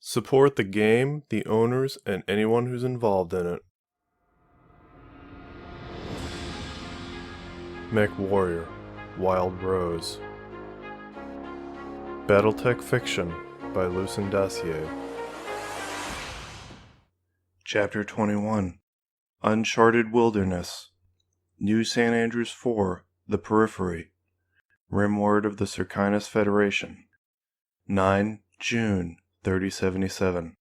Support the game, the owners, and anyone who's involved in it. Mechwarrior, Wild Rose. Battletech Fiction by Lucien Dacier. Chapter 21. Uncharted Wilderness. New St. Andrews 4, The Periphery. Rimward of the Circinus Federation. 9 June 3077.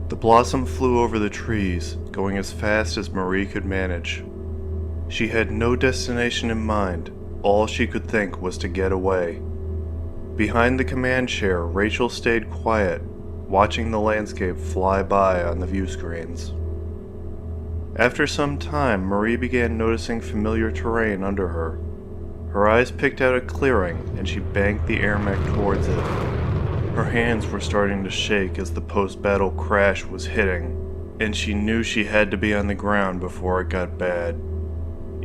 The blossom flew over the trees, going as fast as Marie could manage. She had no destination in mind. All she could think was to get away. Behind the command chair, Rachel stayed quiet, watching the landscape fly by on the view screens. After some time, Marie began noticing familiar terrain under her. Her eyes picked out a clearing, and she banked the air mech towards it. Her hands were starting to shake as the post-battle crash was hitting, and she knew she had to be on the ground before it got bad.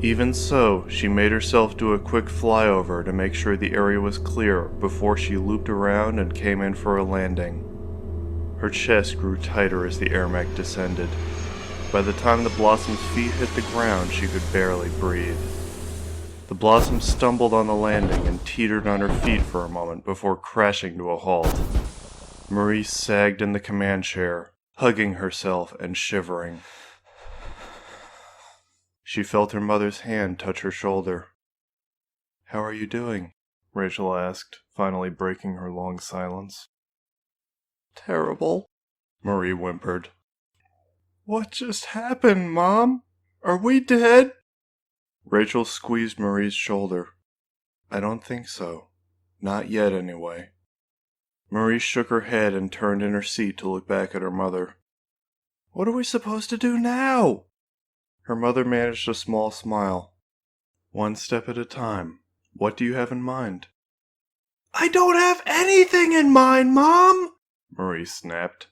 Even so, she made herself do a quick flyover to make sure the area was clear before she looped around and came in for a landing. Her chest grew tighter as the air mech descended. By the time the Blossom's feet hit the ground, she could barely breathe. The Blossom stumbled on the landing and teetered on her feet for a moment before crashing to a halt. Marie sagged in the command chair, hugging herself and shivering. She felt her mother's hand touch her shoulder. "How are you doing?" Rachel asked, finally breaking her long silence. "Terrible," Marie whimpered. "What just happened, Mom? Are we dead?" Rachel squeezed Marie's shoulder. "I don't think so. Not yet, anyway." Marie shook her head and turned in her seat to look back at her mother. "What are we supposed to do now?" Her mother managed a small smile. "One step at a time. What do you have in mind?" "I don't have anything in mind, Mom!" Marie snapped.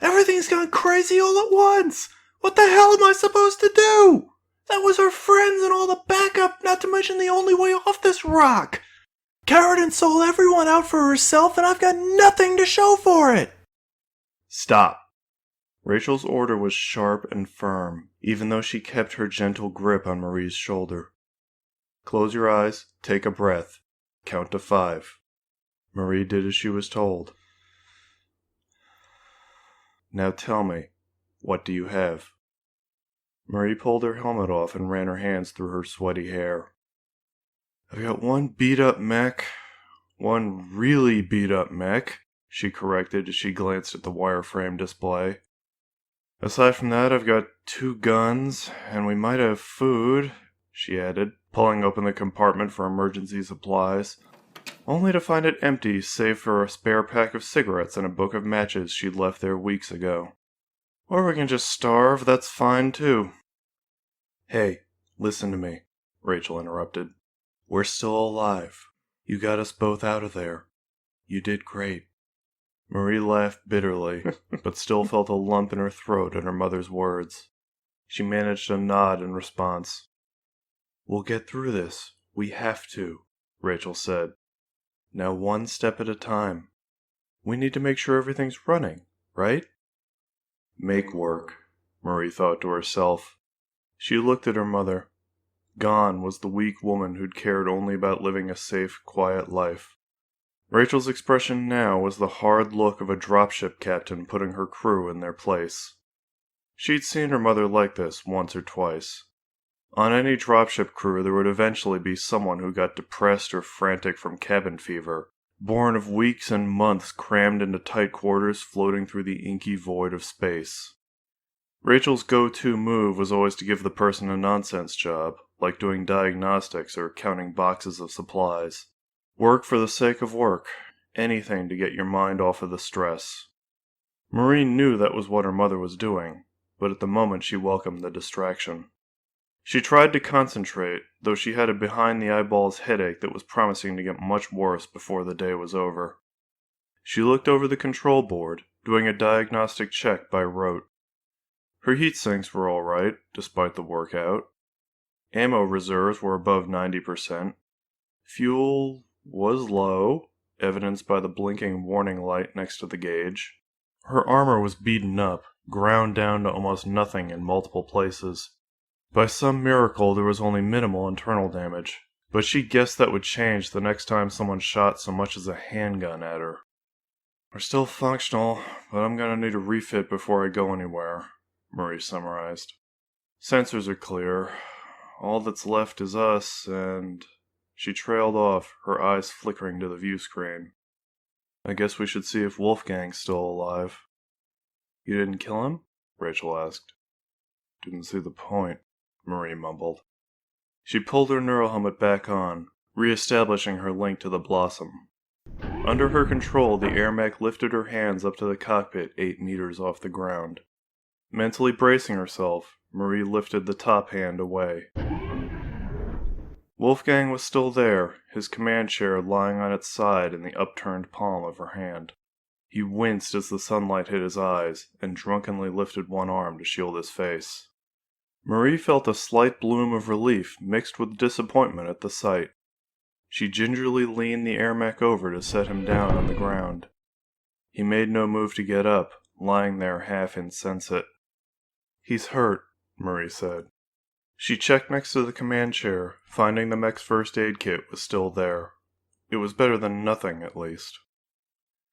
"Everything's gone crazy all at once! What the hell am I supposed to do? That was our friends and all the backup, not to mention the only way off this rock! Carradine sold everyone out for herself and I've got nothing to show for it!" "Stop!" Rachel's order was sharp and firm, even though she kept her gentle grip on Marie's shoulder. "Close your eyes, take a breath, count to 5. Marie did as she was told. "Now tell me, what do you have?" Marie pulled her helmet off and ran her hands through her sweaty hair. "I've got one beat-up mech. One really beat-up mech," she corrected as she glanced at the wireframe display. "Aside from that, I've got 2 guns, and we might have food," she added, pulling open the compartment for emergency supplies, only to find it empty save for a spare pack of cigarettes and a book of matches she'd left there weeks ago. "Or we can just starve, that's fine too." "Hey, listen to me," Rachel interrupted. "We're still alive. You got us both out of there. You did great." Marie laughed bitterly, but still felt a lump in her throat at her mother's words. She managed a nod in response. "We'll get through this. We have to," Rachel said. "Now one step at a time. We need to make sure everything's running, right?" Make work, Marie thought to herself. She looked at her mother. Gone was the weak woman who'd cared only about living a safe, quiet life. Rachel's expression now was the hard look of a dropship captain putting her crew in their place. She'd seen her mother like this once or twice. On any dropship crew there would eventually be someone who got depressed or frantic from cabin fever, born of weeks and months crammed into tight quarters floating through the inky void of space. Rachel's go-to move was always to give the person a nonsense job, like doing diagnostics or counting boxes of supplies. Work for the sake of work, anything to get your mind off of the stress. Marie knew that was what her mother was doing, but at the moment she welcomed the distraction. She tried to concentrate, though she had a behind-the-eyeballs headache that was promising to get much worse before the day was over. She looked over the control board, doing a diagnostic check by rote. Her heat sinks were all right, despite the workout. Ammo reserves were above 90%. Fuel was low, evidenced by the blinking warning light next to the gauge. Her armor was beaten up, ground down to almost nothing in multiple places. By some miracle, there was only minimal internal damage, but she guessed that would change the next time someone shot so much as a handgun at her. "We're still functional, but I'm gonna need a refit before I go anywhere," Murray summarized. "Sensors are clear. All that's left is us, and..." She trailed off, her eyes flickering to the view screen. "I guess we should see if Wolfgang's still alive." "You didn't kill him?" Rachel asked. "Didn't see the point," Marie mumbled. She pulled her neurohelmet back on, re-establishing her link to the Blossom. Under her control, the air mech lifted her hands up to the cockpit 8 meters off the ground. Mentally bracing herself, Marie lifted the top hand away. Wolfgang was still there, his command chair lying on its side in the upturned palm of her hand. He winced as the sunlight hit his eyes, and drunkenly lifted one arm to shield his face. Marie felt a slight bloom of relief mixed with disappointment at the sight. She gingerly leaned the air mech over to set him down on the ground. He made no move to get up, lying there half insensate. "He's hurt," Marie said. She checked next to the command chair, finding the mech's first aid kit was still there. It was better than nothing, at least.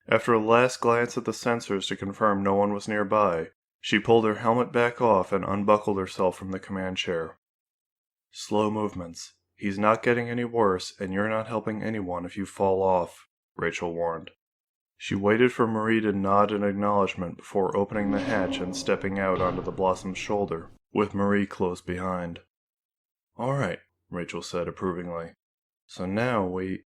After a last glance at the sensors to confirm no one was nearby, she pulled her helmet back off and unbuckled herself from the command chair. "Slow movements. He's not getting any worse, and you're not helping anyone if you fall off," Rachel warned. She waited for Marie to nod in acknowledgement before opening the hatch and stepping out onto the Blossom's shoulder, with Marie close behind. "All right," Rachel said approvingly. "So now we..."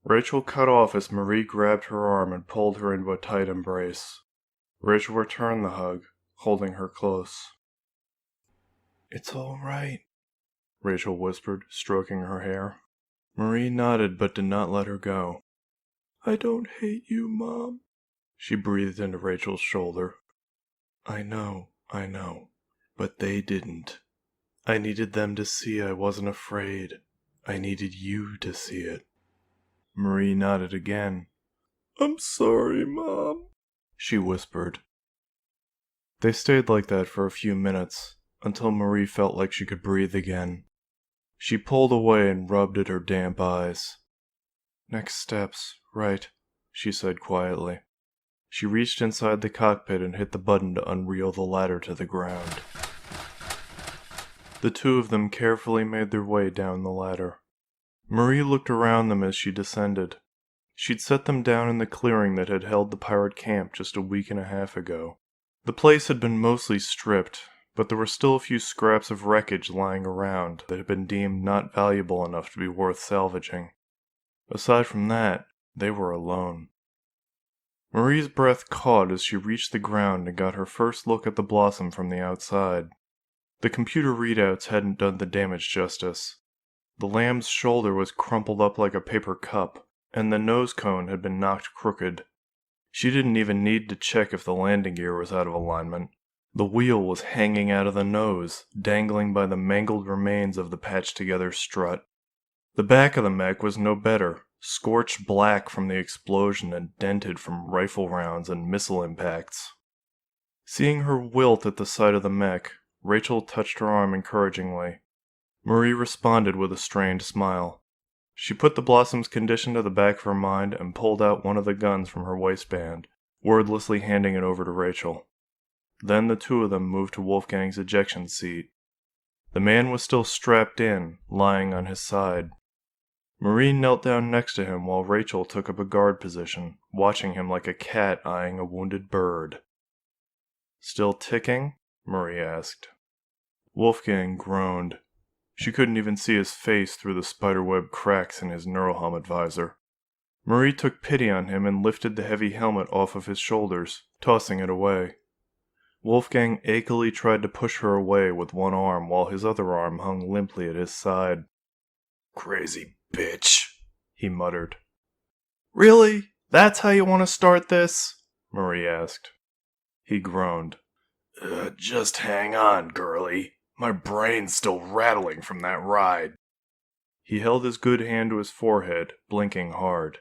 Rachel cut off as Marie grabbed her arm and pulled her into a tight embrace. Rachel returned the hug, holding her close. "It's all right," Rachel whispered, stroking her hair. Marie nodded but did not let her go. "I don't hate you, Mom," she breathed into Rachel's shoulder. I know, but they didn't. I needed them to see I wasn't afraid. I needed you to see it." Marie nodded again. "I'm sorry, Mom," she whispered. They stayed like that for a few minutes, until Marie felt like she could breathe again. She pulled away and rubbed at her damp eyes. "Next steps, right," she said quietly. She reached inside the cockpit and hit the button to unreel the ladder to the ground. The two of them carefully made their way down the ladder. Marie looked around them as she descended. She'd set them down in the clearing that had held the pirate camp just a week and a half ago. The place had been mostly stripped, but there were still a few scraps of wreckage lying around that had been deemed not valuable enough to be worth salvaging. Aside from that, they were alone. Marie's breath caught as she reached the ground and got her first look at the Blossom from the outside. The computer readouts hadn't done the damage justice. The lamb's shoulder was crumpled up like a paper cup, and the nose cone had been knocked crooked. She didn't even need to check if the landing gear was out of alignment. The wheel was hanging out of the nose, dangling by the mangled remains of the patched-together strut. The back of the mech was no better, scorched black from the explosion and dented from rifle rounds and missile impacts. Seeing her wilt at the sight of the mech, Rachel touched her arm encouragingly. Marie responded with a strained smile. She put the Blossom's condition to the back of her mind and pulled out one of the guns from her waistband, wordlessly handing it over to Rachel. Then the two of them moved to Wolfgang's ejection seat. The man was still strapped in, lying on his side. Marie knelt down next to him while Rachel took up a guard position, watching him like a cat eyeing a wounded bird. "Still ticking?" Marie asked. Wolfgang groaned. She couldn't even see his face through the spiderweb cracks in his neurohelmet visor. Marie took pity on him and lifted the heavy helmet off of his shoulders, tossing it away. Wolfgang achy tried to push her away with one arm while his other arm hung limply at his side. "Crazy bitch," he muttered. "Really? That's how you want to start this?" Marie asked. He groaned. Just hang on, girlie," My brain's still rattling from that ride. He held his good hand to his forehead, blinking hard.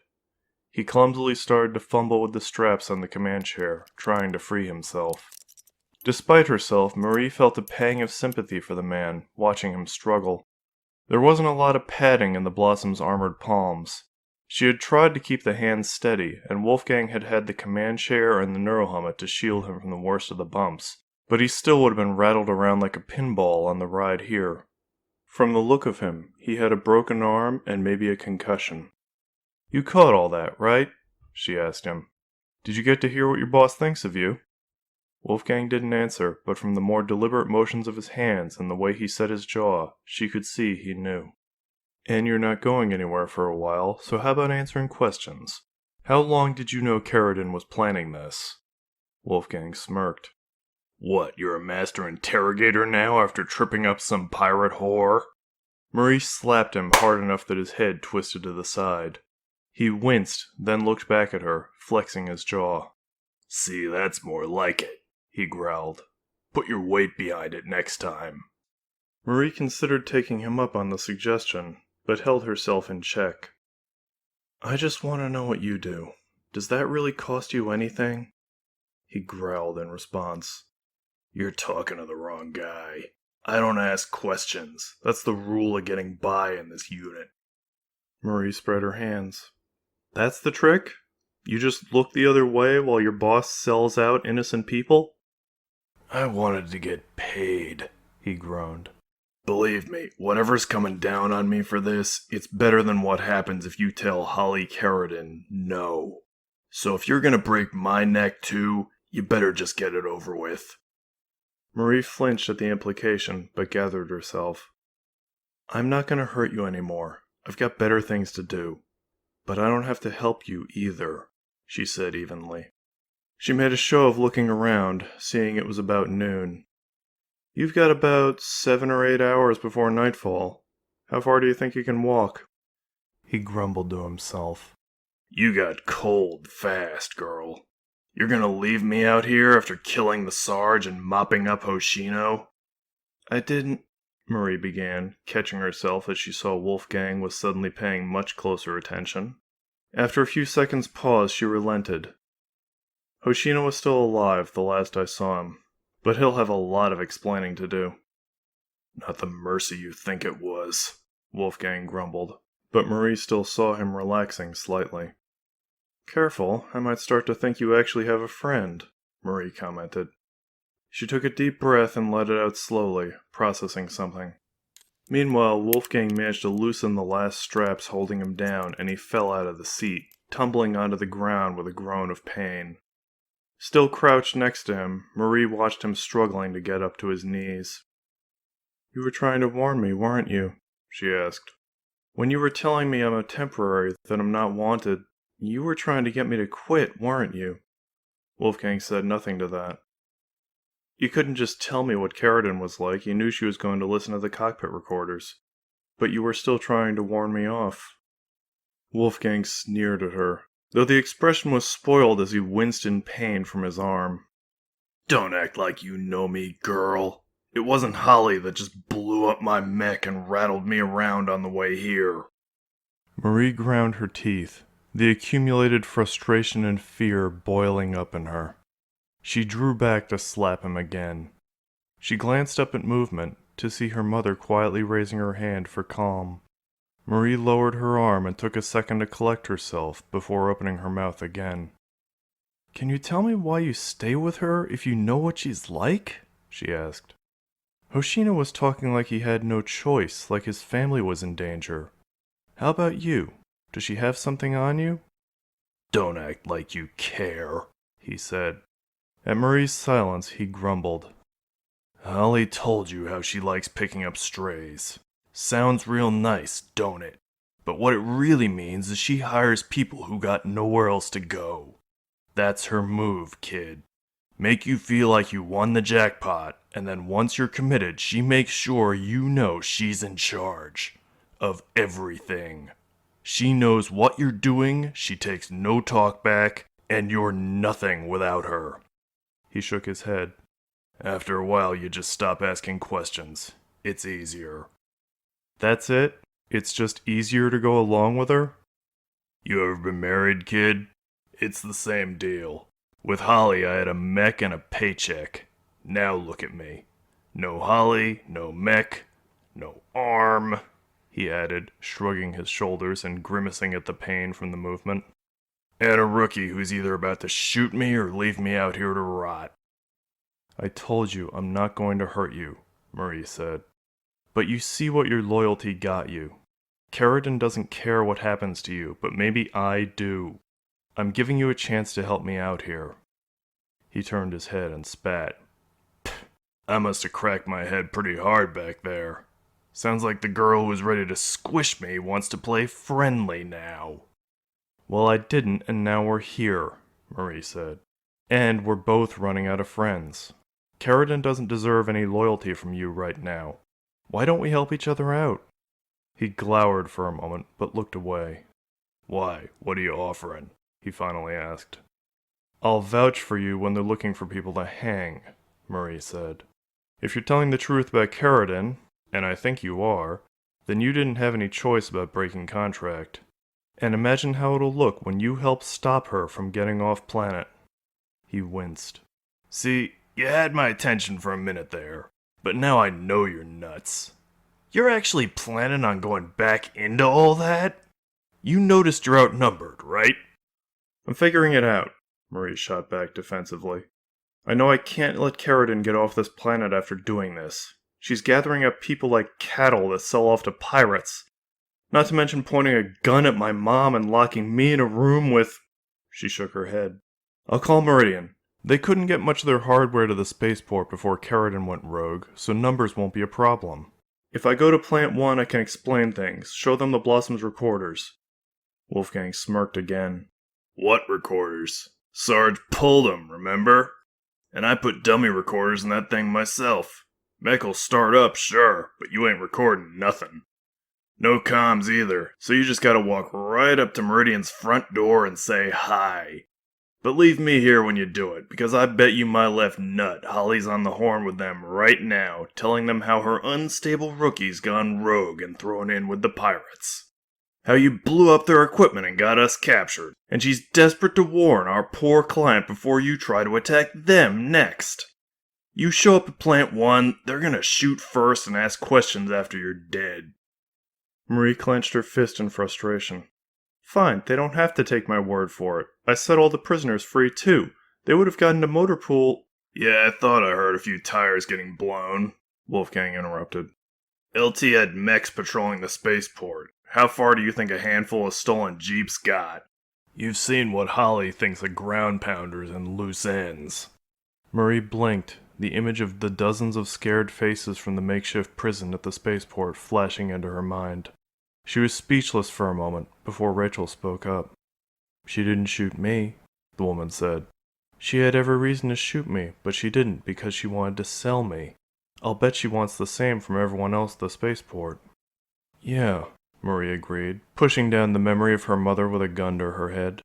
He clumsily started to fumble with the straps on the command chair, trying to free himself. Despite herself, Marie felt a pang of sympathy for the man, watching him struggle. There wasn't a lot of padding in the Blossom's armored palms. She had tried to keep the hands steady, and Wolfgang had had the command chair and the neurohelmet to shield him from the worst of the bumps, but he still would have been rattled around like a pinball on the ride here. From the look of him, he had a broken arm and maybe a concussion. "You caught all that, right?" she asked him. "Did you get to hear what your boss thinks of you?" Wolfgang didn't answer, but from the more deliberate motions of his hands and the way he set his jaw, she could see he knew. "And you're not going anywhere for a while, so how about answering questions? How long did you know Carradine was planning this?" Wolfgang smirked. "What, you're a master interrogator now after tripping up some pirate whore?" Marie slapped him hard enough that his head twisted to the side. He winced, then looked back at her, flexing his jaw. "See, that's more like it," he growled. "Put your weight behind it next time." Marie considered taking him up on the suggestion, but held herself in check. "I just want to know what you do. Does that really cost you anything?" He growled in response. "You're talking to the wrong guy. I don't ask questions. That's the rule of getting by in this unit." Marie spread her hands. "That's the trick? You just look the other way while your boss sells out innocent people?" "I wanted to get paid," he groaned. "Believe me, whatever's coming down on me for this, it's better than what happens if you tell Holly Carradine no. So if you're gonna break my neck too, you better just get it over with." Marie flinched at the implication, but gathered herself. "I'm not gonna hurt you anymore. I've got better things to do. But I don't have to help you either," she said evenly. She made a show of looking around, seeing it was about noon. "You've got about 7 or 8 hours before nightfall. How far do you think you can walk?" He grumbled to himself. "You got cold fast, girl. You're gonna leave me out here after killing the Sarge and mopping up Hoshino?" "I didn't," Marie began, catching herself as she saw Wolfgang was suddenly paying much closer attention. After a few seconds' pause, she relented. "Hoshino was still alive the last I saw him, but he'll have a lot of explaining to do." "Not the mercy you think it was," Wolfgang grumbled, but Marie still saw him relaxing slightly. "Careful, I might start to think you actually have a friend," Marie commented. She took a deep breath and let it out slowly, processing something. Meanwhile, Wolfgang managed to loosen the last straps holding him down, and he fell out of the seat, tumbling onto the ground with a groan of pain. Still crouched next to him, Marie watched him struggling to get up to his knees. "You were trying to warn me, weren't you?" she asked. "When you were telling me I'm a temporary, that I'm not wanted, you were trying to get me to quit, weren't you?" Wolfgang said nothing to that. "You couldn't just tell me what Carradine was like, you knew she was going to listen to the cockpit recorders. But you were still trying to warn me off." Wolfgang sneered at her, though the expression was spoiled as he winced in pain from his arm. "Don't act like you know me, girl. It wasn't Holly that just blew up my mech and rattled me around on the way here." Marie ground her teeth, the accumulated frustration and fear boiling up in her. She drew back to slap him again. She glanced up at Movement to see her mother quietly raising her hand for calm. Marie lowered her arm and took a second to collect herself before opening her mouth again. "Can you tell me why you stay with her if you know what she's like?" she asked. "Hoshino was talking like he had no choice, like his family was in danger. How about you? Does she have something on you?" "Don't act like you care," he said. At Marie's silence, he grumbled. "Holly told you how she likes picking up strays. Sounds real nice, don't it? But what it really means is she hires people who got nowhere else to go. That's her move, kid. Make you feel like you won the jackpot, and then once you're committed, she makes sure you know she's in charge. Of everything. She knows what you're doing, she takes no talk back, and you're nothing without her." He shook his head. After a while, you just stop asking questions. It's easier. That's it? It's just easier to go along with her? You ever been married, kid? It's the same deal. With Holly, I had a mech and a paycheck. Now look at me. No Holly, no mech, no arm, he added, shrugging his shoulders and grimacing at the pain from the movement. And a rookie who's either about to shoot me or leave me out here to rot. I told you I'm not going to hurt you, Marie said. But you see what your loyalty got you. Carradine doesn't care what happens to you, but maybe I do. I'm giving you a chance to help me out here. He turned his head and spat. I must have cracked my head pretty hard back there. Sounds like the girl who was ready to squish me wants to play friendly now. Well, I didn't, and now we're here, Marie said. And we're both running out of friends. Carradine doesn't deserve any loyalty from you right now. Why don't we help each other out? He glowered for a moment, but looked away. Why? What are you offering? He finally asked. I'll vouch for you when they're looking for people to hang, Marie said. If you're telling the truth about Carradine, and I think you are, then you didn't have any choice about breaking contract. And imagine how it'll look when you help stop her from getting off planet. He winced. See, you had my attention for a minute there, but now I know you're nuts. You're actually planning on going back into all that? You noticed you're outnumbered, right? I'm figuring it out, Marie shot back defensively. I know I can't let Carradine get off this planet after doing this. She's gathering up people like cattle to sell off to pirates. Not to mention pointing a gun at my mom and locking me in a room with... She shook her head. I'll call Meridian. They couldn't get much of their hardware to the spaceport before Carradine went rogue, so numbers won't be a problem. If I go to Plant 1, I can explain things, show them the Blossom's recorders. Wolfgang smirked again. What recorders? Sarge pulled them, remember? And I put dummy recorders in that thing myself. Mech'll start up, sure, but you ain't recording nothing. No comms either, so you just gotta walk right up to Meridian's front door and say hi. But leave me here when you do it, because I bet you my left nut Holly's on the horn with them right now, telling them how her unstable rookie's gone rogue and thrown in with the pirates. How you blew up their equipment and got us captured, and she's desperate to warn our poor client before you try to attack them next. You show up at Plant 1, they're gonna shoot first and ask questions after you're dead. Marie clenched her fist in frustration. Fine, they don't have to take my word for it. I set all the prisoners free too. They would have gotten to motor pool. Yeah, I thought I heard a few tires getting blown, Wolfgang interrupted. LT had mechs patrolling the spaceport. How far do you think a handful of stolen jeeps got? You've seen what Holly thinks of ground pounders and loose ends. Marie blinked, the image of the dozens of scared faces from the makeshift prison at the spaceport flashing into her mind. She was speechless for a moment before Rachel spoke up. She didn't shoot me, the woman said. She had every reason to shoot me, but she didn't because she wanted to sell me. I'll bet she wants the same from everyone else at the spaceport. Yeah, Marie agreed, pushing down the memory of her mother with a gun to her head.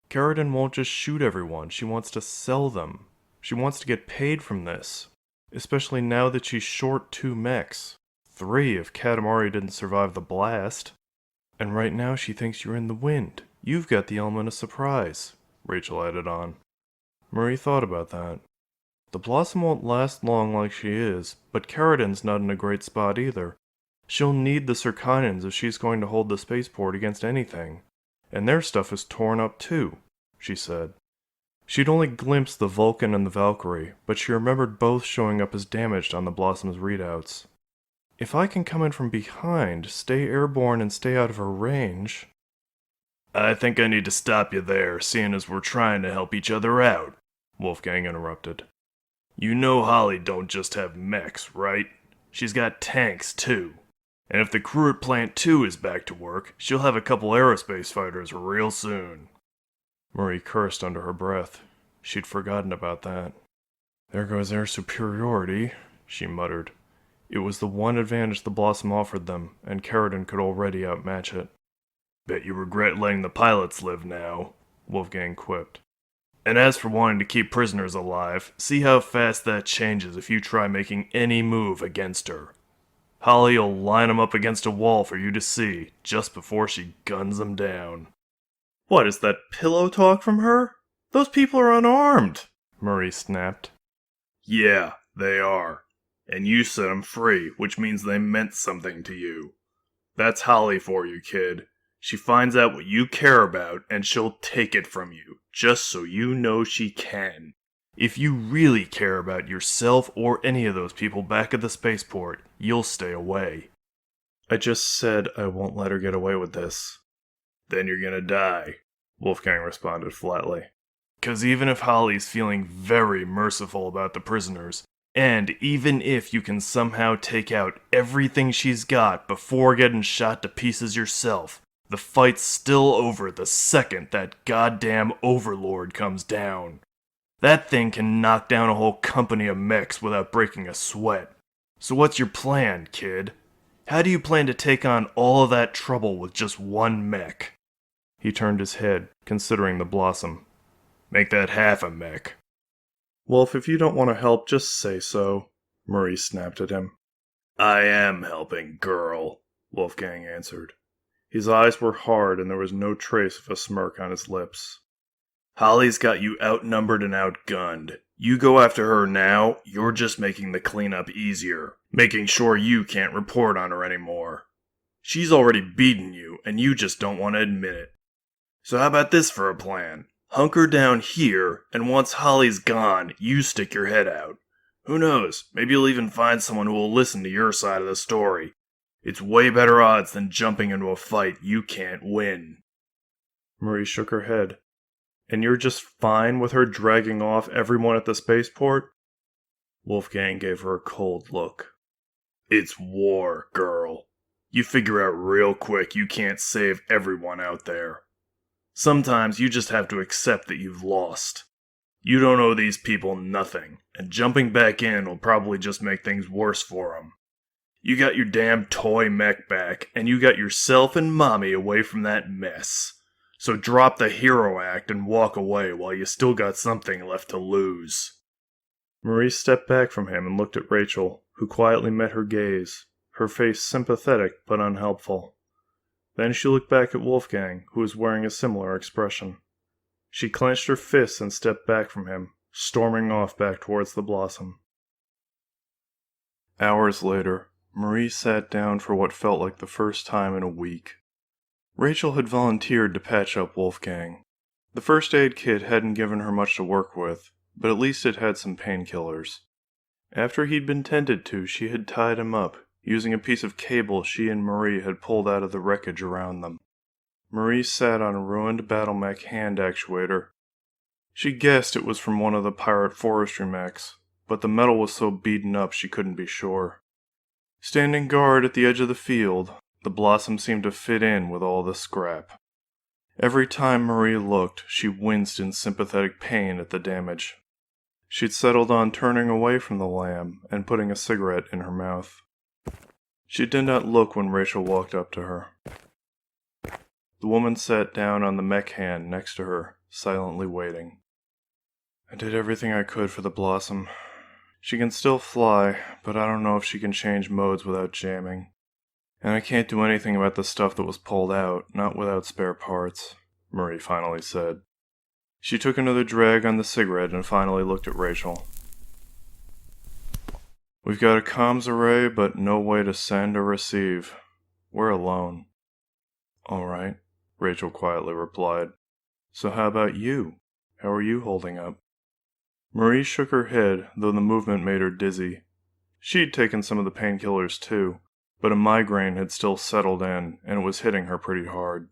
Carradine won't just shoot everyone, she wants to sell them. She wants to get paid from this, especially now that she's short 2 mechs. 3 if Katamari didn't survive the blast. And right now she thinks you're in the wind. You've got the element of surprise, Rachel added on. Marie thought about that. The Blossom won't last long like she is, but Carradine's not in a great spot either. She'll need the Circanians if she's going to hold the spaceport against anything. And their stuff is torn up too, she said. She'd only glimpsed the Vulcan and the Valkyrie, but she remembered both showing up as damaged on the Blossom's readouts. If I can come in from behind, stay airborne and stay out of her range... I think I need to stop you there, seeing as we're trying to help each other out, Wolfgang interrupted. You know Holly don't just have mechs, right? She's got tanks, too. And if the crew at Plant 2 is back to work, she'll have a couple aerospace fighters real soon. Marie cursed under her breath. She'd forgotten about that. There goes air superiority, she muttered. It was the one advantage the Blossom offered them, and Carradine could already outmatch it. Bet you regret letting the pilots live now, Wolfgang quipped. And as for wanting to keep prisoners alive, see how fast that changes if you try making any move against her. Holly'll line 'em up against a wall for you to see, just before she guns 'em down. What, is that pillow talk from her? Those people are unarmed, Murray snapped. Yeah, they are. And you set 'em free, which means they meant something to you. That's Holly for you, kid. She finds out what you care about, and she'll take it from you, just so you know she can. If you really care about yourself or any of those people back at the spaceport, you'll stay away. I just said I won't let her get away with this. Then you're gonna die, Wolfgang responded flatly. 'Cause even if Holly's feeling very merciful about the prisoners, and even if you can somehow take out everything she's got before getting shot to pieces yourself, the fight's still over the second that goddamn overlord comes down. That thing can knock down a whole company of mechs without breaking a sweat. So what's your plan, kid? How do you plan to take on all of that trouble with just one mech? He turned his head, considering the blossom. Make that half a mech. Wolf, if you don't want to help, just say so, Murray snapped at him. I am helping, girl, Wolfgang answered. His eyes were hard and there was no trace of a smirk on his lips. Holly's got you outnumbered and outgunned. You go after her now, you're just making the cleanup easier, making sure you can't report on her anymore. She's already beaten you, and you just don't want to admit it. So how about this for a plan? Hunker down here, and once Holly's gone, you stick your head out. Who knows, maybe you'll even find someone who will listen to your side of the story. It's way better odds than jumping into a fight you can't win. Marie shook her head. And you're just fine with her dragging off everyone at the spaceport? Wolfgang gave her a cold look. It's war, girl. You figure out real quick you can't save everyone out there. Sometimes you just have to accept that you've lost. You don't owe these people nothing, and jumping back in will probably just make things worse for them. You got your damn toy mech back, and you got yourself and Mommy away from that mess. So drop the hero act and walk away while you still got something left to lose. Marie stepped back from him and looked at Rachel, who quietly met her gaze, her face sympathetic but unhelpful. Then she looked back at Wolfgang, who was wearing a similar expression. She clenched her fists and stepped back from him, storming off back towards the blossom. Hours later, Marie sat down for what felt like the first time in a week. Rachel had volunteered to patch up Wolfgang. The first aid kit hadn't given her much to work with, but at least it had some painkillers. After he'd been tended to, she had tied him up, using a piece of cable she and Marie had pulled out of the wreckage around them. Marie sat on a ruined battle mech hand actuator. She guessed it was from one of the pirate forestry mechs, but the metal was so beaten up she couldn't be sure. Standing guard at the edge of the field, the blossom seemed to fit in with all the scrap. Every time Marie looked, she winced in sympathetic pain at the damage. She'd settled on turning away from the lamb and putting a cigarette in her mouth. She did not look when Rachel walked up to her. The woman sat down on the mech hand next to her, silently waiting. I did everything I could for the blossom. She can still fly, but I don't know if she can change modes without jamming. And I can't do anything about the stuff that was pulled out, not without spare parts, Marie finally said. She took another drag on the cigarette and finally looked at Rachel. We've got a comms array, but no way to send or receive. We're alone. All right, Rachel quietly replied. So how about you? How are you holding up? Marie shook her head, though the movement made her dizzy. She'd taken some of the painkillers too, but a migraine had still settled in, and it was hitting her pretty hard.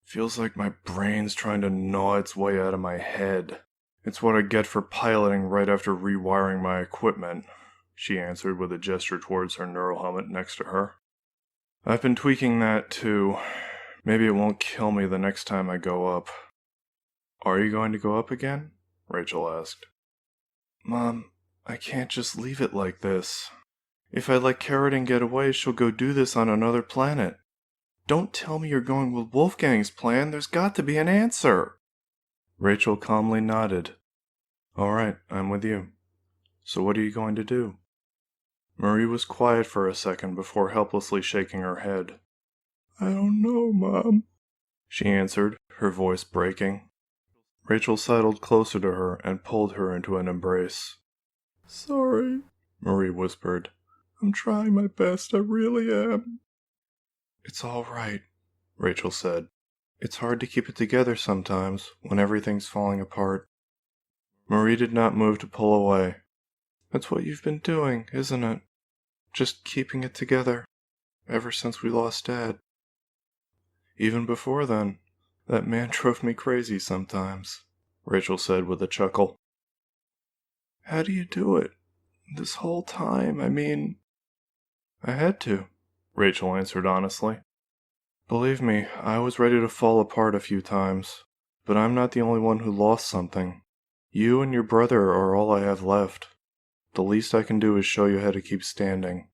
Feels like my brain's trying to gnaw its way out of my head. It's what I get for piloting right after rewiring my equipment, she answered with a gesture towards her neural helmet next to her. I've been tweaking that too. Maybe it won't kill me the next time I go up. Are you going to go up again? Rachel asked. Mom, I can't just leave it like this. If I let Carradine get away, she'll go do this on another planet. Don't tell me you're going with Wolfgang's plan. There's got to be an answer. Rachel calmly nodded. All right, I'm with you. So what are you going to do? Marie was quiet for a second before helplessly shaking her head. I don't know, Mom, she answered, her voice breaking. Rachel sidled closer to her and pulled her into an embrace. Sorry, Marie whispered. I'm trying my best, I really am. It's all right, Rachel said. It's hard to keep it together sometimes, when everything's falling apart. Marie did not move to pull away. That's what you've been doing, isn't it? Just keeping it together, ever since we lost Dad. Even before then, that man drove me crazy sometimes, Rachel said with a chuckle. How do you do it? This whole time, I mean... I had to, Rachel answered honestly. Believe me, I was ready to fall apart a few times, but I'm not the only one who lost something. You and your brother are all I have left. The least I can do is show you how to keep standing,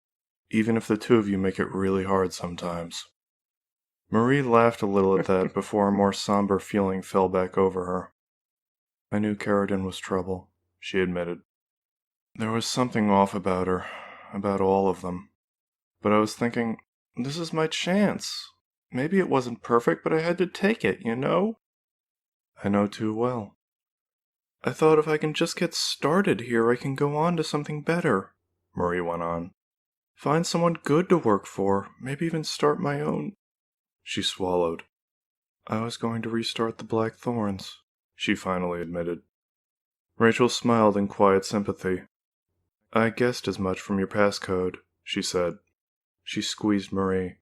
even if the two of you make it really hard sometimes. Marie laughed a little at that before a more somber feeling fell back over her. I knew Carradine was trouble, she admitted. There was something off about her, about all of them. But I was thinking, this is my chance. Maybe it wasn't perfect, but I had to take it, you know? I know too well. I thought if I can just get started here, I can go on to something better, Marie went on. Find someone good to work for, maybe even start my own... She swallowed. I was going to restart the Black Thorns, she finally admitted. Rachel smiled in quiet sympathy. I guessed as much from your passcode, she said. She squeezed Marie.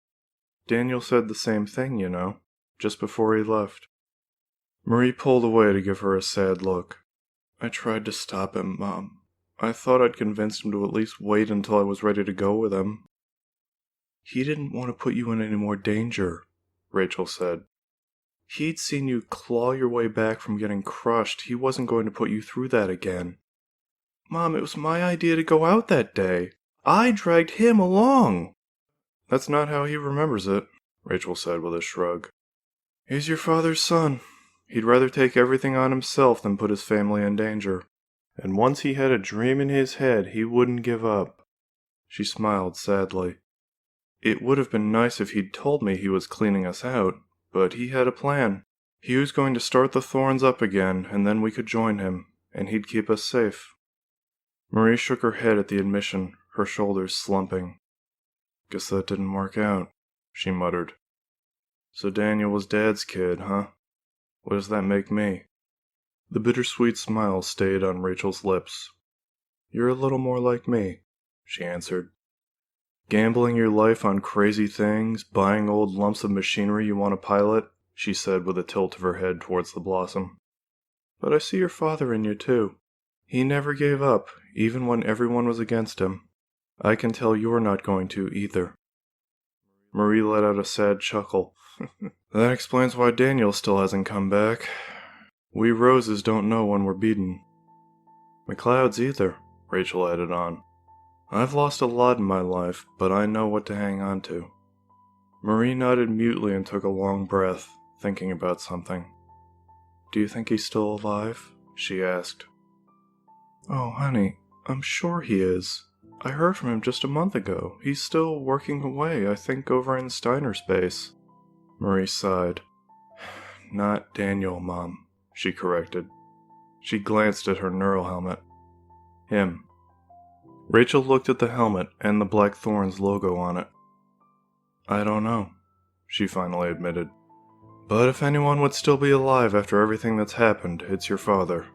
Daniel said the same thing, you know, just before he left. Marie pulled away to give her a sad look. I tried to stop him, Mom. I thought I'd convinced him to at least wait until I was ready to go with him. He didn't want to put you in any more danger, Rachel said. He'd seen you claw your way back from getting crushed. He wasn't going to put you through that again. Mom, it was my idea to go out that day. I dragged him along. That's not how he remembers it, Rachel said with a shrug. He's your father's son. He'd rather take everything on himself than put his family in danger. And once he had a dream in his head, he wouldn't give up. She smiled sadly. It would have been nice if he'd told me he was cleaning us out, but he had a plan. He was going to start the Thorns up again, and then we could join him, and he'd keep us safe. Marie shook her head at the admission, her shoulders slumping. Guess that didn't work out, she muttered. So Daniel was Dad's kid, huh? What does that make me? The bittersweet smile stayed on Rachel's lips. You're a little more like me, she answered. Gambling your life on crazy things, buying old lumps of machinery you want to pilot, she said with a tilt of her head towards the blossom. But I see your father in you too. He never gave up, even when everyone was against him. I can tell you're not going to either. Marie let out a sad chuckle. That explains why Daniel still hasn't come back. We roses don't know when we're beaten. McCloud's either, Rachel added on. I've lost a lot in my life, but I know what to hang on to. Marie nodded mutely and took a long breath, thinking about something. Do you think he's still alive? She asked. Oh, honey, I'm sure he is. I heard from him just a month ago. He's still working away, I think over in Steiner space. Marie sighed. Not Daniel, Mom, she corrected. She glanced at her neural helmet. Him. Rachel looked at the helmet and the Black Thorns logo on it. I don't know, she finally admitted. But if anyone would still be alive after everything that's happened, it's your father.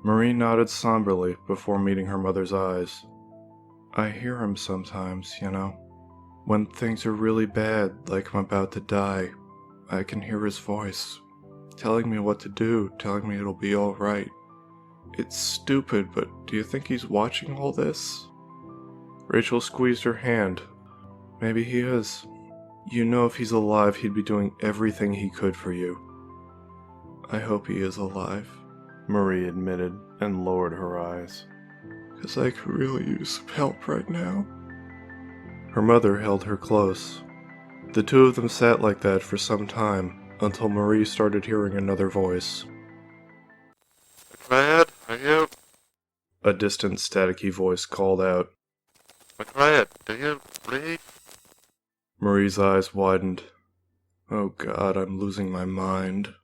Marie nodded somberly before meeting her mother's eyes. I hear him sometimes, you know. When things are really bad, like I'm about to die, I can hear his voice, telling me what to do, telling me it'll be all right. It's stupid, but do you think he's watching all this? Rachel squeezed her hand. Maybe he is. You know if he's alive, he'd be doing everything he could for you. I hope he is alive, Marie admitted and lowered her eyes. 'Cause I could really use some help right now. Her mother held her close. The two of them sat like that for some time, until Marie started hearing another voice. A distant, staticky voice called out. McCloud, do you read? Marie's eyes widened. Oh God, I'm losing my mind,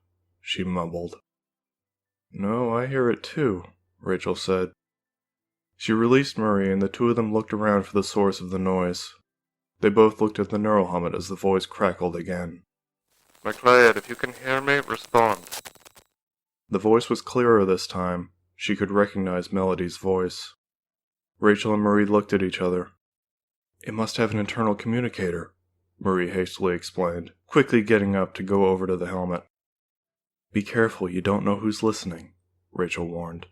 she mumbled. No, I hear it too, Rachel said. She released Marie and the two of them looked around for the source of the noise. They both looked at the neural helmet as the voice crackled again. McCloud, if you can hear me, respond. The voice was clearer this time. She could recognize Melody's voice. Rachel and Marie looked at each other. It must have an internal communicator, Marie hastily explained, quickly getting up to go over to the helmet. Be careful, you don't know who's listening, Rachel warned.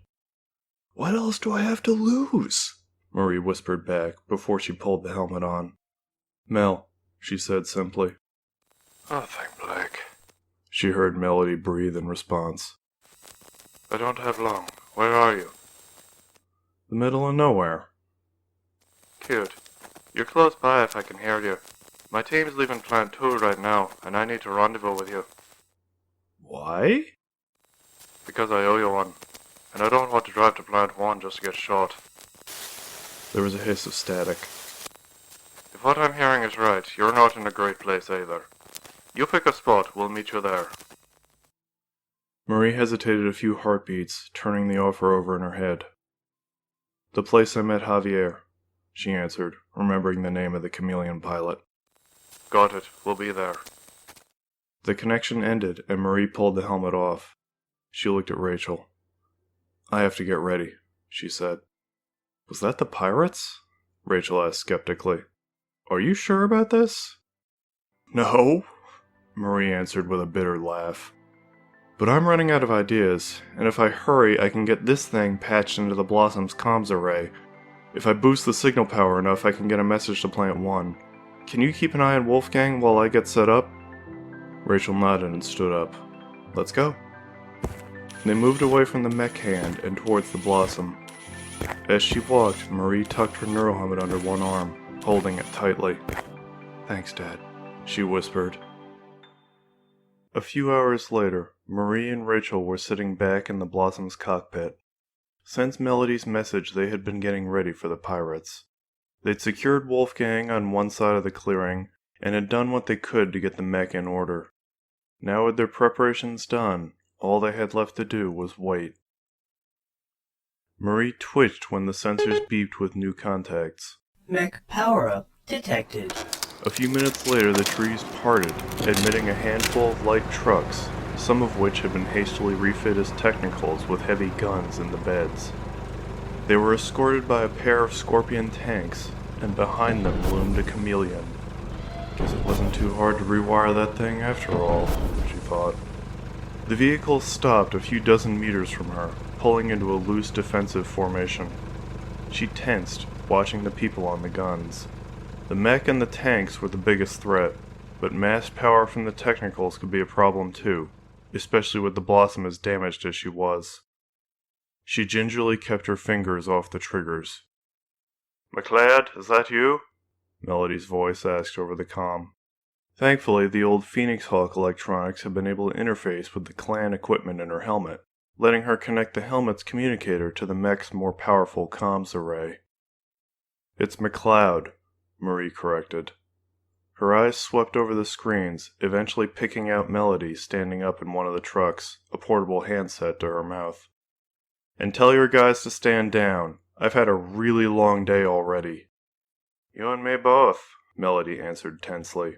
What else do I have to lose? Marie whispered back before she pulled the helmet on. Mel, she said simply. Nothing, Blake. She heard Melody breathe in response. I don't have long. Where are you? The middle of nowhere. Cute. You're close by if I can hear you. My team's leaving Plant 2 right now, and I need to rendezvous with you. Why? Because I owe you one. And I don't want to drive to Plant 1 just to get shot. There was a hiss of static. If what I'm hearing is right, you're not in a great place either. You pick a spot, we'll meet you there. Marie hesitated a few heartbeats, turning the offer over in her head. The place I met Javier, she answered, remembering the name of the chameleon pilot. Got it, we'll be there. The connection ended, and Marie pulled the helmet off. She looked at Rachel. I have to get ready, she said. Was that the pirates? Rachel asked skeptically. Are you sure about this? No, Marie answered with a bitter laugh. But I'm running out of ideas, and if I hurry, I can get this thing patched into the Blossom's comms array. If I boost the signal power enough, I can get a message to Plant 1. Can you keep an eye on Wolfgang while I get set up? Rachel nodded and stood up. Let's go. They moved away from the mech hand and towards the Blossom. As she walked, Marie tucked her neural helmet under one arm, holding it tightly. Thanks, Dad, she whispered. A few hours later, Marie and Rachel were sitting back in the Blossom's cockpit. Since Melody's message, they had been getting ready for the pirates. They'd secured Wolfgang on one side of the clearing, and had done what they could to get the mech in order. Now with their preparations done, all they had left to do was wait. Marie twitched when the sensors beeped with new contacts. Mech power-up detected. A few minutes later, the trees parted, admitting a handful of light trucks, some of which had been hastily refit as technicals with heavy guns in the beds. They were escorted by a pair of Scorpion tanks, and behind them loomed a chameleon. Guess it wasn't too hard to rewire that thing after all, she thought. The vehicle stopped a few dozen meters from her, pulling into a loose defensive formation. She tensed, watching the people on the guns. The mech and the tanks were the biggest threat, but mass power from the technicals could be a problem too, especially with the Blossom as damaged as she was. She gingerly kept her fingers off the triggers. McCloud, is that you? Melody's voice asked over the comm. Thankfully, the old Phoenix Hawk electronics had been able to interface with the clan equipment in her helmet, letting her connect the helmet's communicator to the mech's more powerful comms array. It's McCloud, Marie corrected. Her eyes swept over the screens, eventually picking out Melody standing up in one of the trucks, a portable handset to her mouth. And tell your guys to stand down. I've had a really long day already. You and me both, Melody answered tensely.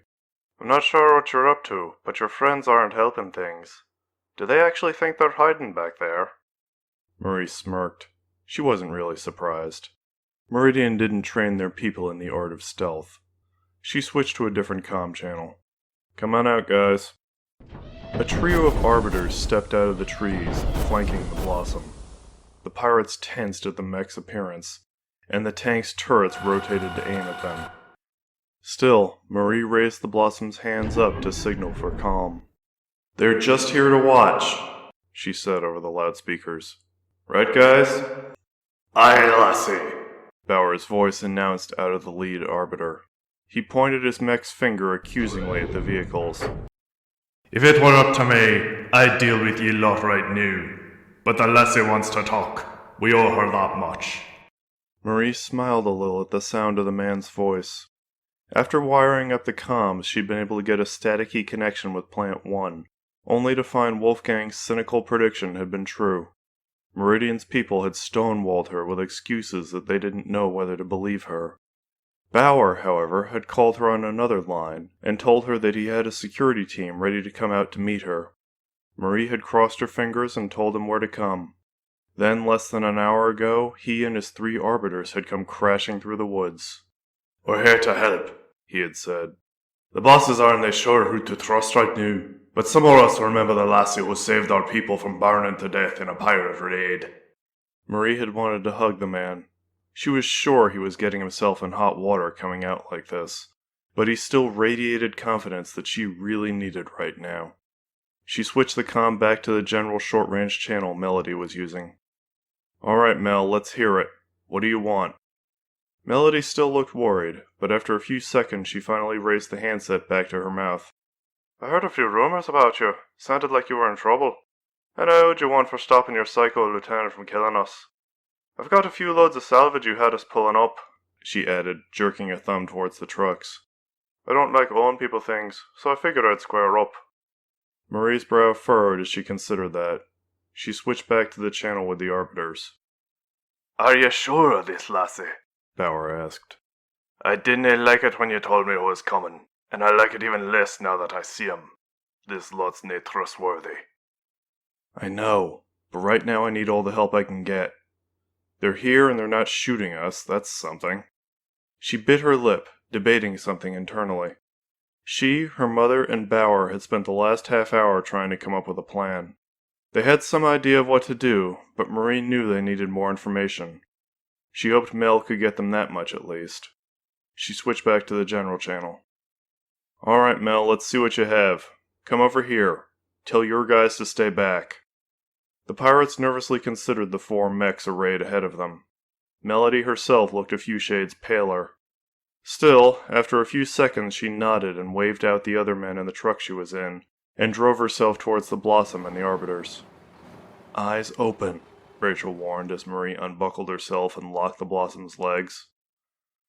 I'm not sure what you're up to, but your friends aren't helping things. Do they actually think they're hiding back there? Marie smirked. She wasn't really surprised. Meridian didn't train their people in the art of stealth. She switched to a different comm channel. Come on out, guys. A trio of arbiters stepped out of the trees, flanking the Blossom. The pirates tensed at the mech's appearance, and the tank's turrets rotated to aim at them. Still, Marie raised the Blossom's hands up to signal for calm. They're just here to watch, she said over the loudspeakers. Right, guys? Aye, lassie, Bauer's voice announced out of the lead arbiter. He pointed his mech's finger accusingly at the vehicles. If it were up to me, I'd deal with ye lot right now. But the lassie wants to talk. We owe her that much. Marie smiled a little at the sound of the man's voice. After wiring up the comms, she'd been able to get a staticky connection with Plant 1, only to find Wolfgang's cynical prediction had been true. Meridian's people had stonewalled her with excuses that they didn't know whether to believe her. Bauer, however, had called her on another line and told her that he had a security team ready to come out to meet her. Marie had crossed her fingers and told him where to come. Then, less than an hour ago, he and his 3 arbiters had come crashing through the woods. "We're here to help," he had said. "The bosses aren't sure who to trust right now, but some of us remember the lassie who saved our people from burning to death in a pirate raid." Marie had wanted to hug the man. She was sure he was getting himself in hot water coming out like this, but he still radiated confidence that she really needed right now. She switched the comm back to the general short-range channel Melody was using. "Alright, Mel, let's hear it. What do you want?" Melody still looked worried, but after a few seconds she finally raised the handset back to her mouth. "I heard a few rumors about you. Sounded like you were in trouble. And I owed you one for stopping your psycho lieutenant from killing us. I've got a few loads of salvage you had us pulling up," she added, jerking a thumb towards the trucks. "I don't like owing people things, so I figured I'd square up." Marie's brow furrowed as she considered that. She switched back to the channel with the arbiters. "Are you sure of this, lassie?" Bauer asked. "I didn't like it when you told me who was coming, and I like it even less now that I see him. This lot's nae trustworthy." "I know, but right now I need all the help I can get. They're here and they're not shooting us, that's something." She bit her lip, debating something internally. She, her mother, and Bauer had spent the last half hour trying to come up with a plan. They had some idea of what to do, but Marie knew they needed more information. She hoped Mel could get them that much at least. She switched back to the general channel. "Alright, Mel, let's see what you have. Come over here. Tell your guys to stay back." The pirates nervously considered the 4 mechs arrayed ahead of them. Melody herself looked a few shades paler. Still, after a few seconds she nodded and waved out the other men in the truck she was in, and drove herself towards the Blossom and the arbiters. "Eyes open," Rachel warned as Marie unbuckled herself and locked the Blossom's legs.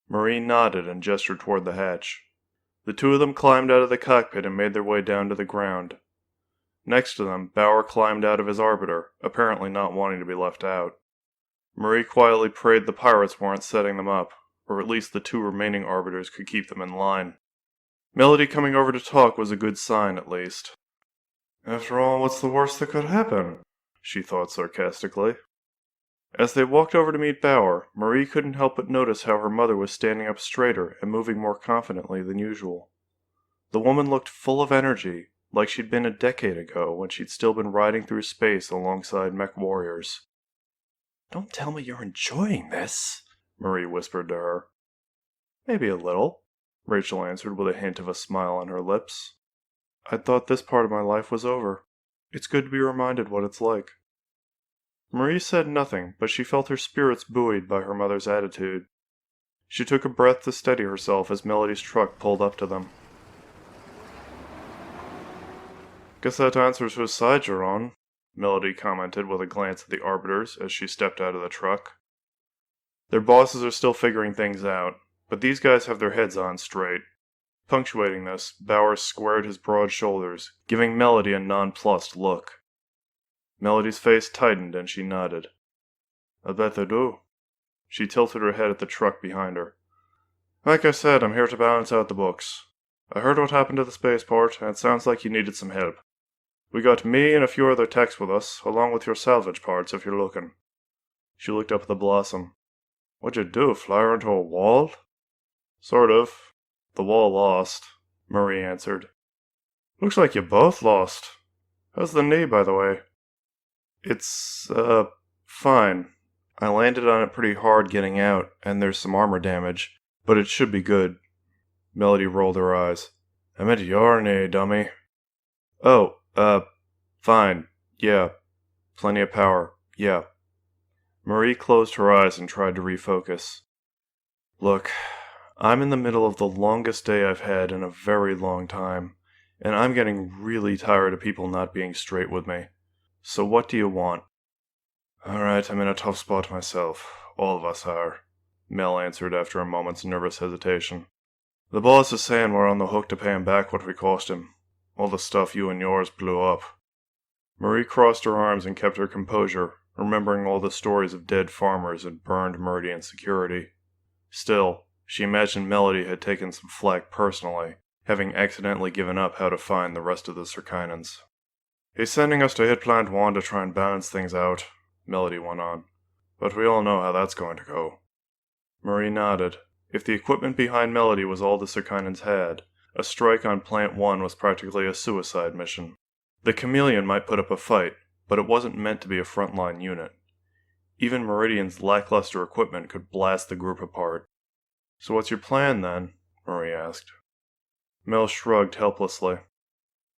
Marie nodded and gestured toward the hatch. The 2 of them climbed out of the cockpit and made their way down to the ground. Next to them, Bauer climbed out of his arbiter, apparently not wanting to be left out. Marie quietly prayed the pirates weren't setting them up, or at least the 2 remaining arbiters could keep them in line. Melody coming over to talk was a good sign, at least. "After all, what's the worst that could happen?" she thought sarcastically. As they walked over to meet Bauer, Marie couldn't help but notice how her mother was standing up straighter and moving more confidently than usual. The woman looked full of energy, like she'd been a decade ago when she'd still been riding through space alongside Mechwarriors. "Don't tell me you're enjoying this," Marie whispered to her. "Maybe a little," Rachel answered with a hint of a smile on her lips. "I thought this part of my life was over. It's good to be reminded what it's like." Marie said nothing, but she felt her spirits buoyed by her mother's attitude. She took a breath to steady herself as Melody's truck pulled up to them. "Guess that answers whose side you're on," Melody commented with a glance at the arbiters as she stepped out of the truck. Their bosses are still figuring things out, but these guys have their heads on straight. Punctuating this, Bauer squared his broad shoulders, giving Melody a nonplussed look. Melody's face tightened and she nodded. "I bet they do." She tilted her head at the truck behind her. "Like I said, I'm here to balance out the books. I heard what happened to the spaceport, and it sounds like you needed some help. We got me and a few other techs with us, along with your salvage parts if you're looking." She looked up at the Blossom. "What'd you do, fly her into a wall?" "Sort of. The wall lost," Marie answered. "Looks like you both lost. How's the knee, by the way?" It's fine. I landed on it pretty hard getting out, and there's some armor damage, but it should be good." Melody rolled her eyes. "I meant your knee, dummy." "Oh, fine. Yeah. Plenty of power. Yeah." Marie closed her eyes and tried to refocus. "Look, I'm in the middle of the longest day I've had in a very long time, and I'm getting really tired of people not being straight with me. So what do you want?" Alright, I'm in a tough spot myself. All of us are, Mel answered after a moment's nervous hesitation. The boss is saying we're on the hook to pay him back what we cost him. All the stuff you and yours blew up. Marie crossed her arms and kept her composure, remembering all the stories of dead farmers and burned Meridian security. Still, she imagined Melody had taken some flack personally, having accidentally given up how to find the rest of the Circinans. He's sending us to hit Plant 1 to try and balance things out, Melody went on. But we all know how that's going to go. Marie nodded. If the equipment behind Melody was all the Circinans had, a strike on Plant 1 was practically a suicide mission. The Chameleon might put up a fight, but it wasn't meant to be a frontline unit. Even Meridian's lackluster equipment could blast the group apart. So what's your plan, then? Marie asked. Mel shrugged helplessly.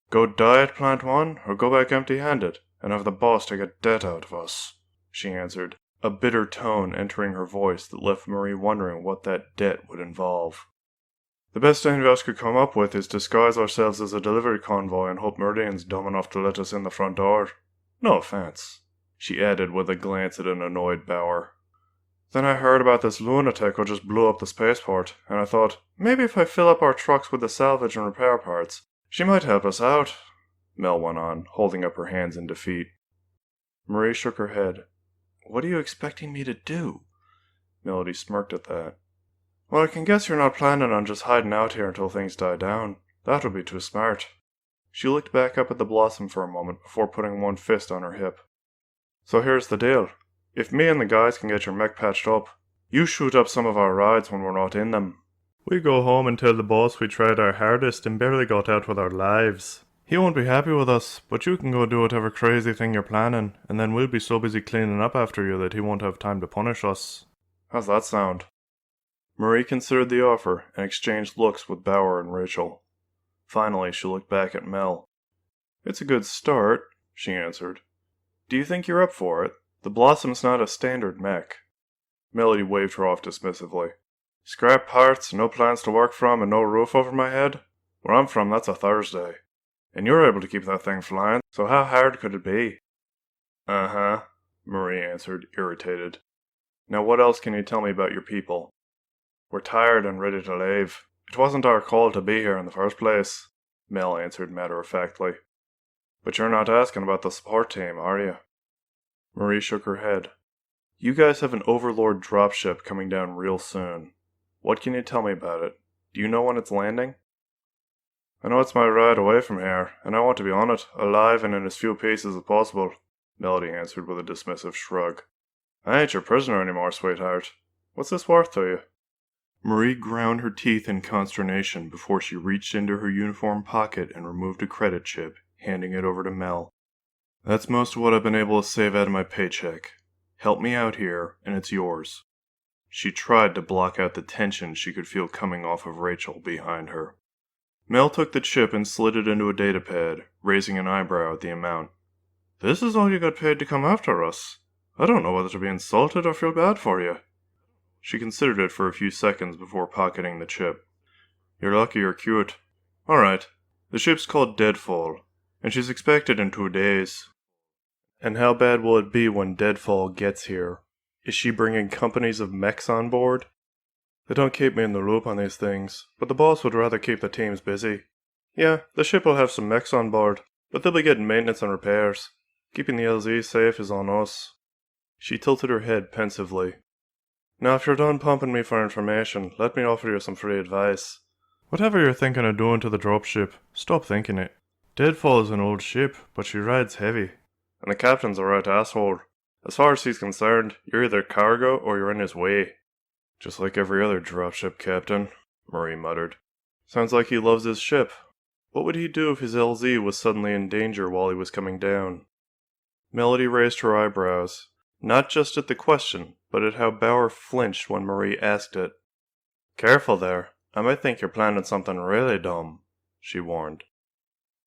Go die at Plant 1, or go back empty-handed, and have the boss take a debt out of us, she answered, a bitter tone entering her voice that left Marie wondering what that debt would involve. The best any of us could come up with is disguise ourselves as a delivery convoy and hope Meridian's dumb enough to let us in the front door. No offense, she added with a glance at an annoyed Bauer. Then I heard about this lunatic who just blew up the spaceport, and I thought, maybe if I fill up our trucks with the salvage and repair parts, she might help us out, Mel went on, holding up her hands in defeat. Marie shook her head. What are you expecting me to do? Melody smirked at that. Well, I can guess you're not planning on just hiding out here until things die down. That would be too smart. She looked back up at the Blossom for a moment before putting one fist on her hip. So here's the deal. If me and the guys can get your mech patched up, you shoot up some of our rides when we're not in them. We go home and tell the boss we tried our hardest and barely got out with our lives. He won't be happy with us, but you can go do whatever crazy thing you're planning, and then we'll be so busy cleaning up after you that he won't have time to punish us. How's that sound? Marie considered the offer and exchanged looks with Bauer and Rachel. Finally, she looked back at Mel. It's a good start, she answered. Do you think you're up for it? The Blossom's not a standard mech. Melody waved her off dismissively. Scrap parts, no plans to work from, and no roof over my head? Where I'm from, that's a Thursday. And you're able to keep that thing flying, so how hard could it be? Uh-huh, Marie answered, irritated. Now what else can you tell me about your people? We're tired and ready to leave. It wasn't our call to be here in the first place, Mel answered matter-of-factly. But you're not asking about the support team, are you? Marie shook her head. You guys have an Overlord dropship coming down real soon. What can you tell me about it? Do you know when it's landing? I know it's my ride away from here, and I want to be on it, alive and in as few pieces as possible, Melody answered with a dismissive shrug. I ain't your prisoner anymore, sweetheart. What's this worth to you? Marie ground her teeth in consternation before she reached into her uniform pocket and removed a credit chip, handing it over to Mel. That's most of what I've been able to save out of my paycheck. Help me out here, and it's yours. She tried to block out the tension she could feel coming off of Rachel behind her. Mel took the chip and slid it into a datapad, raising an eyebrow at the amount. This is all you got paid to come after us. I don't know whether to be insulted or feel bad for you. She considered it for a few seconds before pocketing the chip. You're lucky you're cute. Alright, the ship's called Deadfall, and she's expected in 2 days. And how bad will it be when Deadfall gets here? Is she bringing companies of mechs on board? They don't keep me in the loop on these things, but the boss would rather keep the teams busy. Yeah, the ship will have some mechs on board, but they'll be getting maintenance and repairs. Keeping the LZ safe is on us. She tilted her head pensively. Now if you're done pumping me for information, let me offer you some free advice. Whatever you're thinking of doing to the dropship, stop thinking it. Deadfall is an old ship, but she rides heavy. And the captain's a right asshole. As far as he's concerned, you're either cargo or you're in his way. Just like every other dropship captain, Marie muttered. Sounds like he loves his ship. What would he do if his LZ was suddenly in danger while he was coming down? Melody raised her eyebrows, not just at the question, but at how Bauer flinched when Marie asked it. Careful there, I might think you're planning something really dumb, she warned.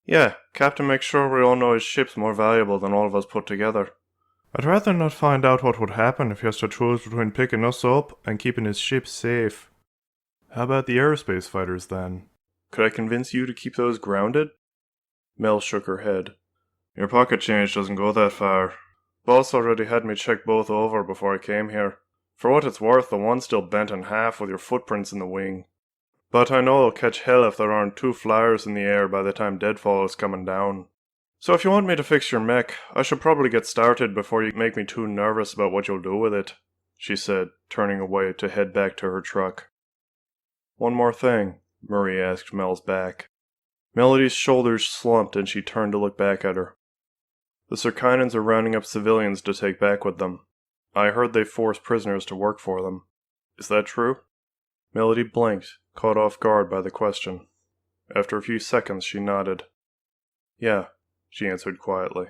Yeah, Captain makes sure we all know his ship's more valuable than all of us put together. I'd rather not find out what would happen if he has to choose between picking us up and keeping his ship safe. How about the aerospace fighters, then? Could I convince you to keep those grounded? Mel shook her head. Your pocket change doesn't go that far. Boss already had me check both over before I came here. For what it's worth, the one's still bent in half with your footprints in the wing. But I know I'll catch hell if there aren't 2 flyers in the air by the time deadfall is coming down. So if you want me to fix your mech, I should probably get started before you make me too nervous about what you'll do with it, she said, turning away to head back to her truck. One more thing, Marie asked Mel's back. Melody's shoulders slumped and she turned to look back at her. The Cirkinans are rounding up civilians to take back with them. I heard they force prisoners to work for them. Is that true? Melody blinked, caught off guard by the question. After a few seconds, she nodded. Yeah, she answered quietly.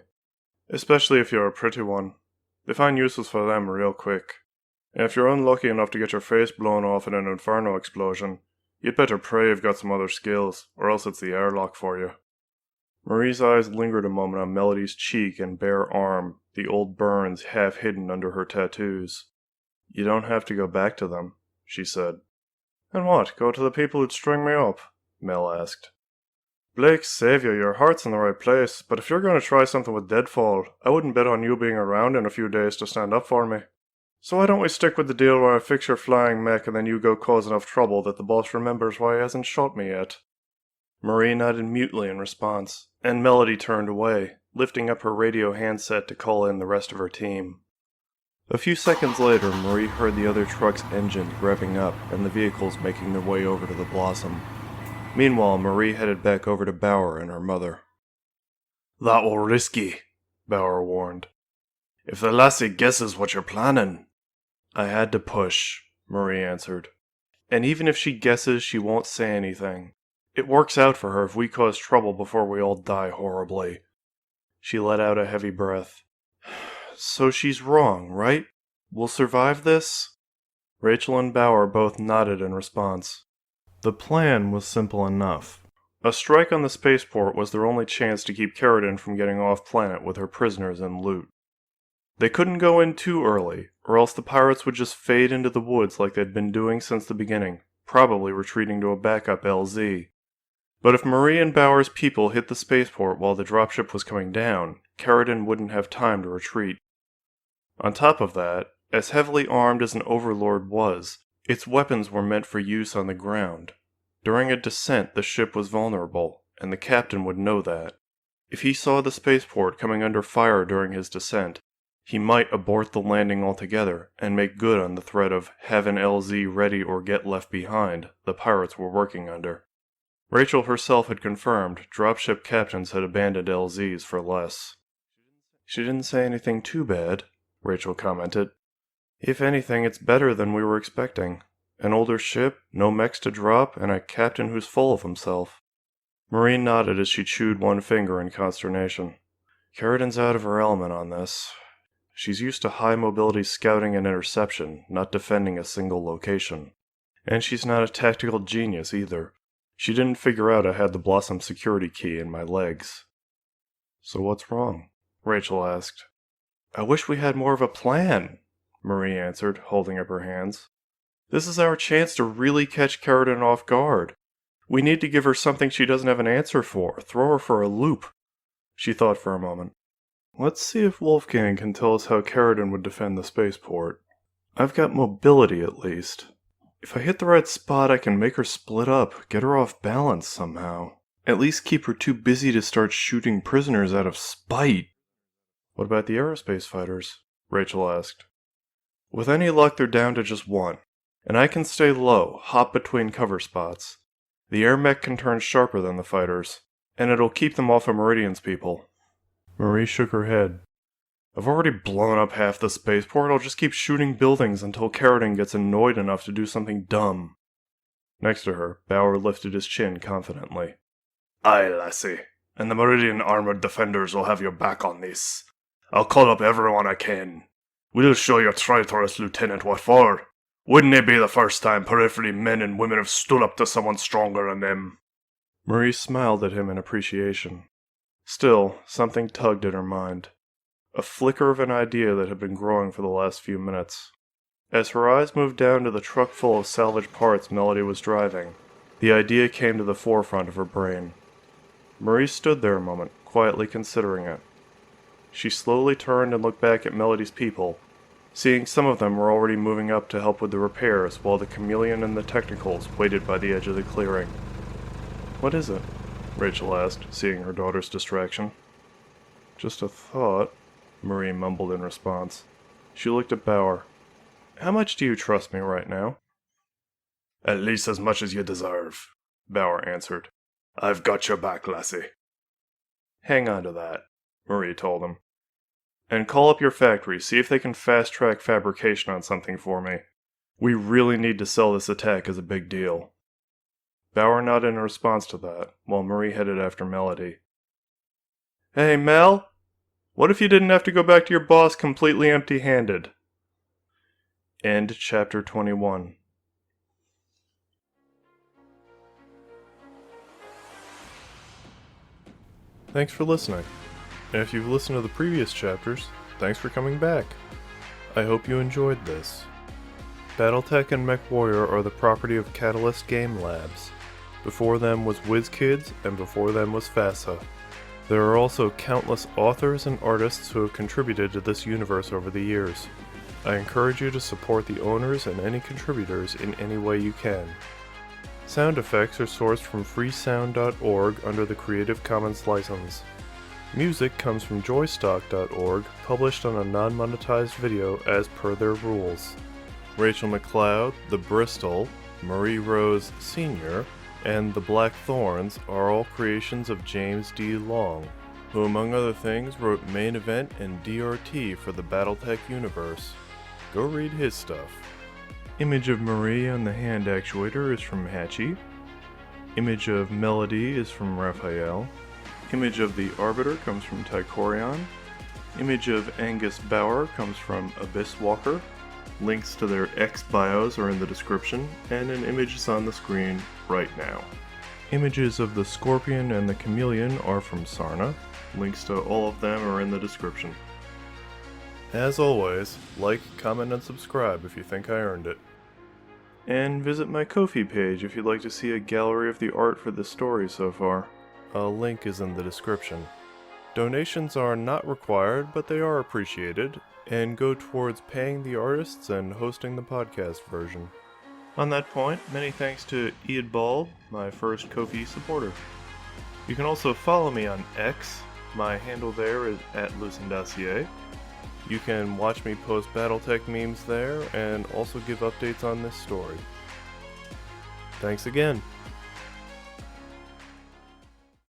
Especially if you're a pretty one. They find uses for them real quick. And if you're unlucky enough to get your face blown off in an inferno explosion, you'd better pray you've got some other skills, or else it's the airlock for you. Marie's eyes lingered a moment on Melody's cheek and bare arm, the old burns half hidden under her tattoos. You don't have to go back to them, she said. And what, go to the people who'd string me up? Mel asked. Blake, Saviour, your heart's in the right place, but if you're going to try something with Deadfall, I wouldn't bet on you being around in a few days to stand up for me. So why don't we stick with the deal where I fix your flying mech and then you go cause enough trouble that the boss remembers why he hasn't shot me yet? Marie nodded mutely in response, and Melody turned away, lifting up her radio handset to call in the rest of her team. A few seconds later, Marie heard the other truck's engines revving up and the vehicles making their way over to the Blossom. Meanwhile, Marie headed back over to Bauer and her mother. That will risky, Bauer warned. If the lassie guesses what you're planning. I had to push, Marie answered. And even if she guesses, she won't say anything. It works out for her if we cause trouble before we all die horribly. She let out a heavy breath. So she's wrong, right? We'll survive this? Rachel and Bauer both nodded in response. The plan was simple enough. A strike on the spaceport was their only chance to keep Carradine from getting off-planet with her prisoners and loot. They couldn't go in too early, or else the pirates would just fade into the woods like they'd been doing since the beginning, probably retreating to a backup LZ. But if Marie and Bauer's people hit the spaceport while the dropship was coming down, Carradine wouldn't have time to retreat. On top of that, as heavily armed as an overlord was, its weapons were meant for use on the ground. During a descent, the ship was vulnerable, and the captain would know that. If he saw the spaceport coming under fire during his descent, he might abort the landing altogether and make good on the threat of have an LZ ready or get left behind the pirates were working under. Rachel herself had confirmed dropship captains had abandoned LZs for less. She didn't say anything too bad, Rachel commented. If anything, it's better than we were expecting. An older ship, no mechs to drop, and a captain who's full of himself. Marie nodded as she chewed one finger in consternation. Carradine's out of her element on this. She's used to high-mobility scouting and interception, not defending a single location. And she's not a tactical genius either. She didn't figure out I had the Blossom security key in my legs. So what's wrong? Rachel asked. I wish we had more of a plan, Marie answered, holding up her hands. This is our chance to really catch Carradine off guard. We need to give her something she doesn't have an answer for, throw her for a loop. She thought for a moment. Let's see if Wolfgang can tell us how Carradine would defend the spaceport. I've got mobility at least. If I hit the right spot, I can make her split up, get her off balance somehow. At least keep her too busy to start shooting prisoners out of spite. What about the aerospace fighters? Rachel asked. With any luck, they're down to just one. And I can stay low, hop between cover spots. The air mech can turn sharper than the fighters, and it'll keep them off of Meridian's people. Marie shook her head. I've already blown up half the spaceport. I'll just keep shooting buildings until Carradine gets annoyed enough to do something dumb. Next to her, Bauer lifted his chin confidently. Aye, lassie, and the Meridian Armored Defenders will have your back on this. I'll call up everyone I can. We'll show your traitorous lieutenant what for. Wouldn't it be the first time periphery men and women have stood up to someone stronger than them? Marie smiled at him in appreciation. Still, something tugged at her mind. A flicker of an idea that had been growing for the last few minutes. As her eyes moved down to the truck full of salvage parts Melody was driving, the idea came to the forefront of her brain. Marie stood there a moment, quietly considering it. She slowly turned and looked back at Melody's people, seeing some of them were already moving up to help with the repairs while the chameleon and the technicals waited by the edge of the clearing. "What is it?" Rachel asked, seeing her daughter's distraction. "Just a thought," Marie mumbled in response. She looked at Bauer. "How much do you trust me right now?" "At least as much as you deserve," Bauer answered. "I've got your back, lassie." "Hang on to that," Marie told him. "And call up your factory, see if they can fast-track fabrication on something for me. We really need to sell this attack as a big deal." Bauer nodded in response to that, while Marie headed after Melody. "Hey, Mel! What if you didn't have to go back to your boss completely empty-handed?" End chapter 21. Thanks for listening. And if you've listened to the previous chapters, thanks for coming back. I hope you enjoyed this. Battletech and Mechwarrior are the property of Catalyst Game Labs. Before them was WizKids, and before them was FASA. There are also countless authors and artists who have contributed to this universe over the years. I encourage you to support the owners and any contributors in any way you can. Sound effects are sourced from freesound.org under the Creative Commons license. Music comes from joystock.org, published on a non-monetized video as per their rules. Rachel McCloud, the Bristol, Marie Rose Sr., and the Black Thorns are all creations of James D. Long, who among other things wrote Main Event and DRT for the Battletech universe. Go read his stuff. Image of Marie on the hand actuator is from Hatchie. Image of Melody is from Raphael. Image of the Arbiter comes from Tychorion. Image of Angus Bauer comes from Abyss Walker. Links to their X bios are in the description, and an image is on the screen right now. Images of the Scorpion and the Chameleon are from Sarna. Links to all of them are in the description. As always, like, comment, and subscribe if you think I earned it. And visit my Ko-fi page if you'd like to see a gallery of the art for this story so far. A link is in the description. Donations are not required, but they are appreciated, and go towards paying the artists and hosting the podcast version. On that point, many thanks to Eadbald, my first Ko-fi supporter. You can also follow me on X. My handle there is @LucenDossier. You can watch me post Battletech memes there, and also give updates on this story. Thanks again.